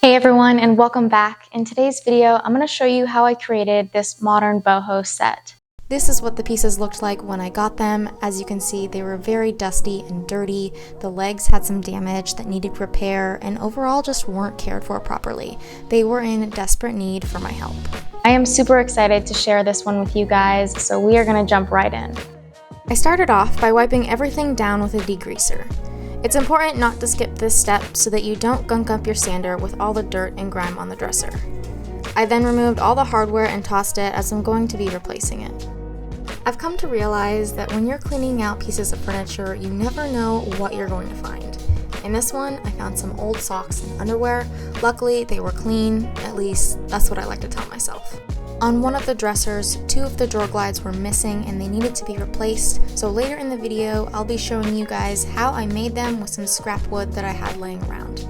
Hey everyone, and welcome back. In today's video, I'm going to show you how I created this modern boho set. This is what the pieces looked like when I got them. As you can see, they were very dusty and dirty. The legs had some damage that needed repair and overall just weren't cared for properly. They were in desperate need for my help. I am super excited to share this one with you guys, so we are going to jump right in. I started off by wiping everything down with a degreaser. It's important not to skip this step so that you don't gunk up your sander with all the dirt and grime on the dresser. I then removed all the hardware and tossed it as I'm going to be replacing it. I've come to realize that when you're cleaning out pieces of furniture, you never know what you're going to find. In this one, I found some old socks and underwear. Luckily, they were clean, at least that's what I like to tell myself. On one of the dressers, 2 of the drawer glides were missing and they needed to be replaced, so later in the video, I'll be showing you guys how I made them with some scrap wood that I had laying around.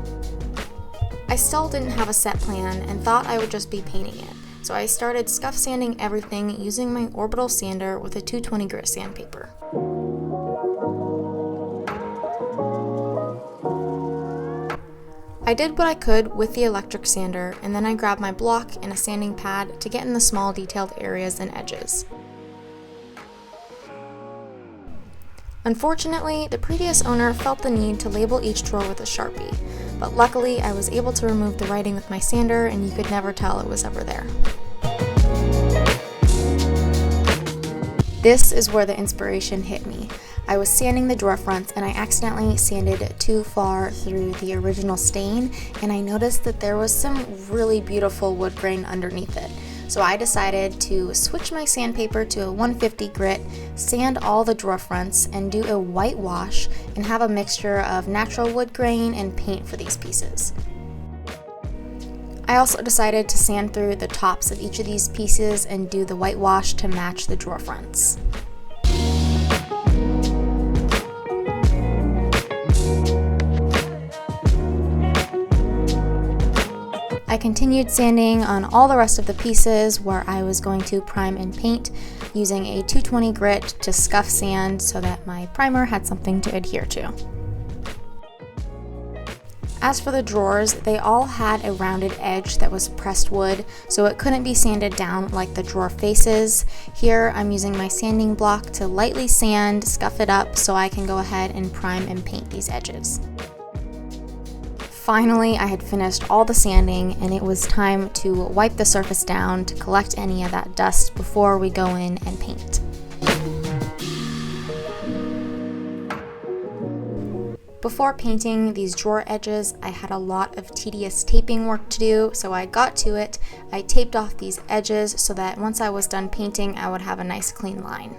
I still didn't have a set plan and thought I would just be painting it, so I started scuff sanding everything using my orbital sander with a 220 grit sandpaper. I did what I could with the electric sander, and then I grabbed my block and a sanding pad to get in the small detailed areas and edges. Unfortunately, the previous owner felt the need to label each drawer with a Sharpie, but luckily I was able to remove the writing with my sander and you could never tell it was ever there. This is where the inspiration hit me. I was sanding the drawer fronts and I accidentally sanded too far through the original stain, and I noticed that there was some really beautiful wood grain underneath it. So I decided to switch my sandpaper to a 150 grit, sand all the drawer fronts, and do a whitewash and have a mixture of natural wood grain and paint for these pieces. I also decided to sand through the tops of each of these pieces and do the whitewash to match the drawer fronts. I continued sanding on all the rest of the pieces where I was going to prime and paint using a 220 grit to scuff sand so that my primer had something to adhere to. As for the drawers, they all had a rounded edge that was pressed wood, so it couldn't be sanded down like the drawer faces. Here I'm using my sanding block to lightly sand, scuff it up so I can go ahead and prime and paint these edges. Finally, I had finished all the sanding and it was time to wipe the surface down to collect any of that dust before we go in and paint. Before painting these drawer edges, I had a lot of tedious taping work to do, so I got to it. I taped off these edges so that once I was done painting, I would have a nice clean line.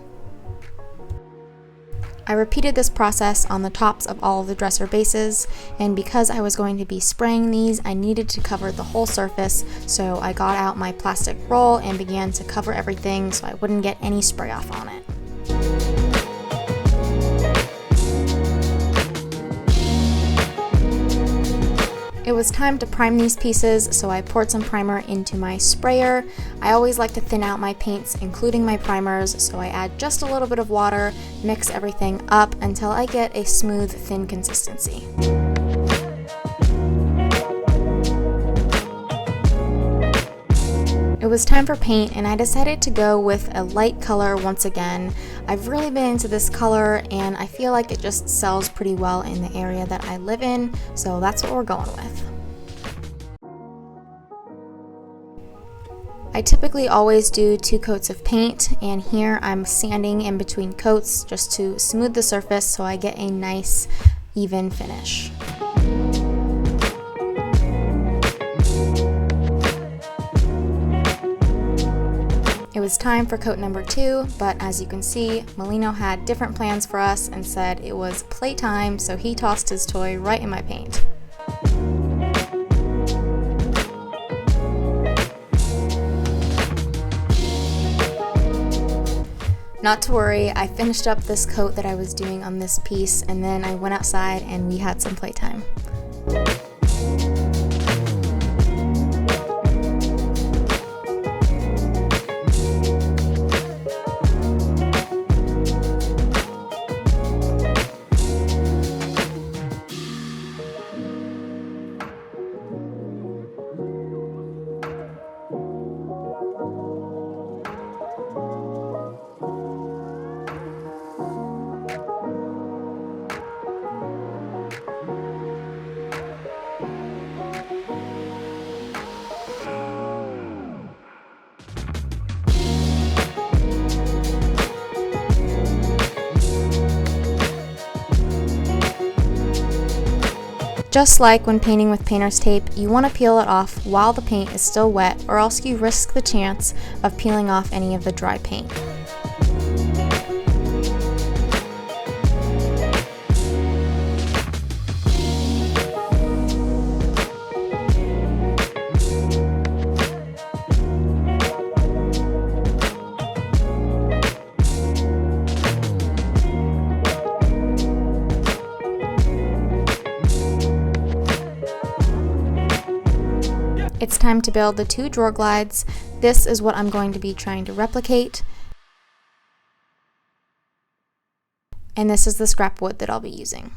I repeated this process on the tops of all of the dresser bases, and because I was going to be spraying these, I needed to cover the whole surface, so I got out my plastic roll and began to cover everything so I wouldn't get any spray off on it. It was time to prime these pieces, so I poured some primer into my sprayer. I always like to thin out my paints, including my primers, so I add just a little bit of water, mix everything up until I get a smooth, thin consistency. It was time for paint, and I decided to go with a light color once again. I've really been into this color and I feel like it just sells pretty well in the area that I live in, so that's what we're going with. I typically always do 2 coats of paint, and here I'm sanding in between coats just to smooth the surface so I get a nice, even finish. It was time for coat number 2, but as you can see, Molino had different plans for us and said it was playtime, so he tossed his toy right in my paint. Not to worry, I finished up this coat that I was doing on this piece, and then I went outside and we had some playtime. Just like when painting with painter's tape, you want to peel it off while the paint is still wet, or else you risk the chance of peeling off any of the dry paint. It's time to build the 2 drawer glides. This is what I'm going to be trying to replicate. And this is the scrap wood that I'll be using.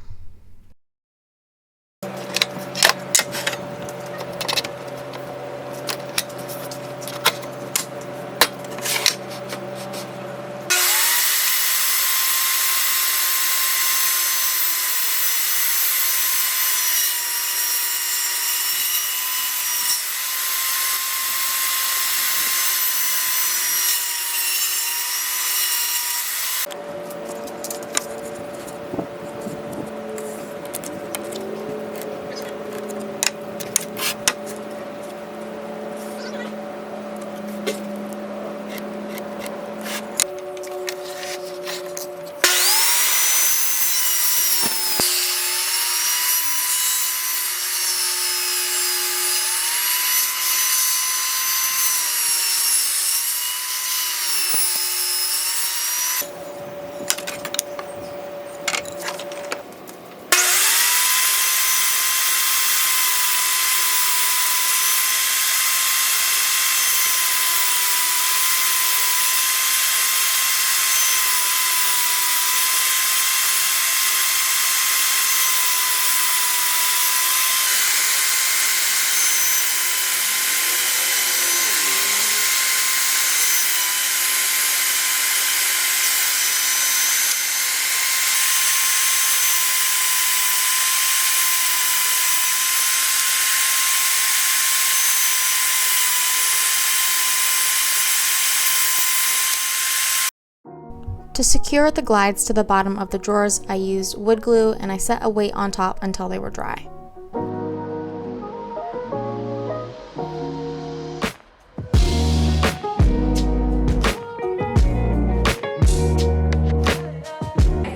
To secure the glides to the bottom of the drawers, I used wood glue and I set a weight on top until they were dry.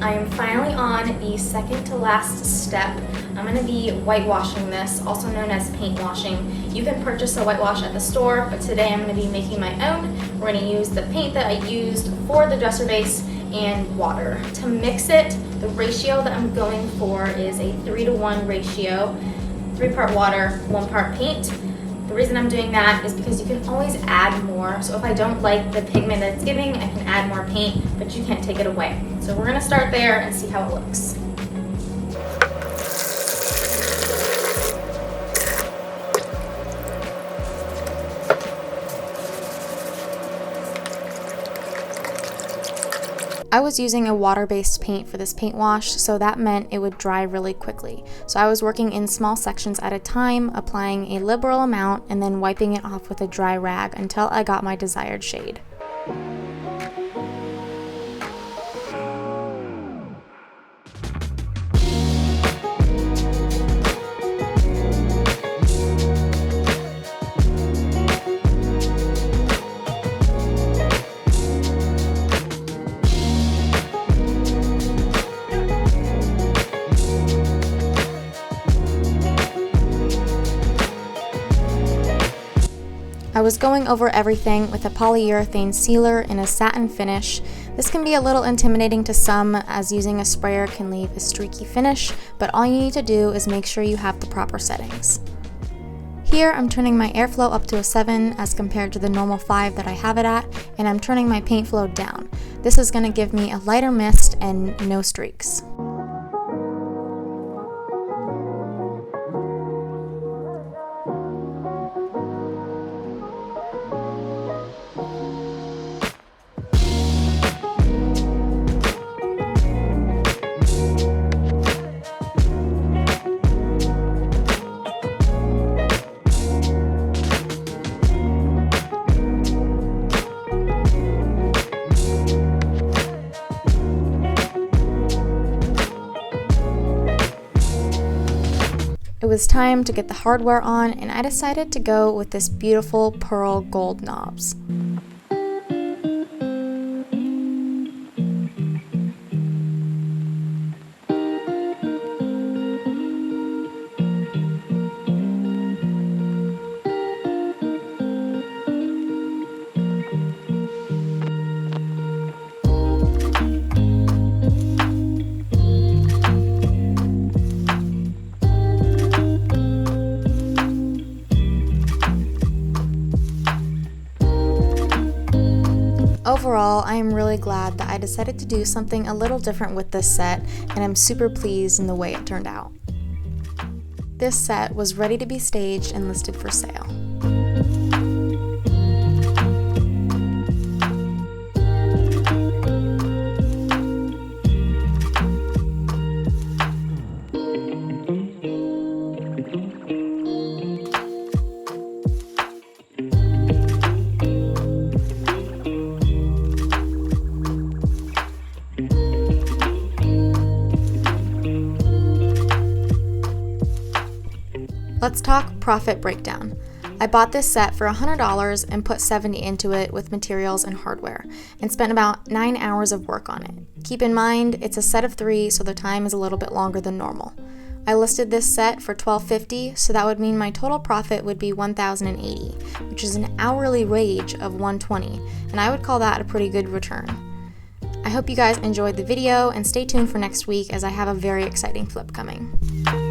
I am finally on the second to last step. I'm going to be whitewashing this, also known as paint washing. You can purchase a whitewash at the store, but today I'm going to be making my own. We're going to use the paint that I used for the dresser base and water. To mix it, the ratio that I'm going for is a 3-to-1 ratio, 3 part water, 1 part paint. The reason I'm doing that is because you can always add more. So if I don't like the pigment that it's giving, I can add more paint, but you can't take it away. So we're gonna start there and see how it looks. I was using a water-based paint for this paint wash, so that meant it would dry really quickly. So I was working in small sections at a time, applying a liberal amount and then wiping it off with a dry rag until I got my desired shade. I was going over everything with a polyurethane sealer in a satin finish. This can be a little intimidating to some, as using a sprayer can leave a streaky finish, but all you need to do is make sure you have the proper settings. Here I'm turning my airflow up to a 7 as compared to the normal 5 that I have it at, and I'm turning my paint flow down. This is going to give me a lighter mist and no streaks. was time to get the hardware on, and I decided to go with this beautiful pearl gold knobs. Overall, I am really glad that I decided to do something a little different with this set, and I'm super pleased in the way it turned out. This set was ready to be staged and listed for sale. Let's talk profit breakdown. I bought this set for $100 and put $70 into it with materials and hardware, and spent about 9 hours of work on it. Keep in mind, it's a set of 3, so the time is a little bit longer than normal. I listed this set for $12.50, so that would mean my total profit would be $1,080, which is an hourly wage of $120, and I would call that a pretty good return. I hope you guys enjoyed the video, and stay tuned for next week as I have a very exciting flip coming.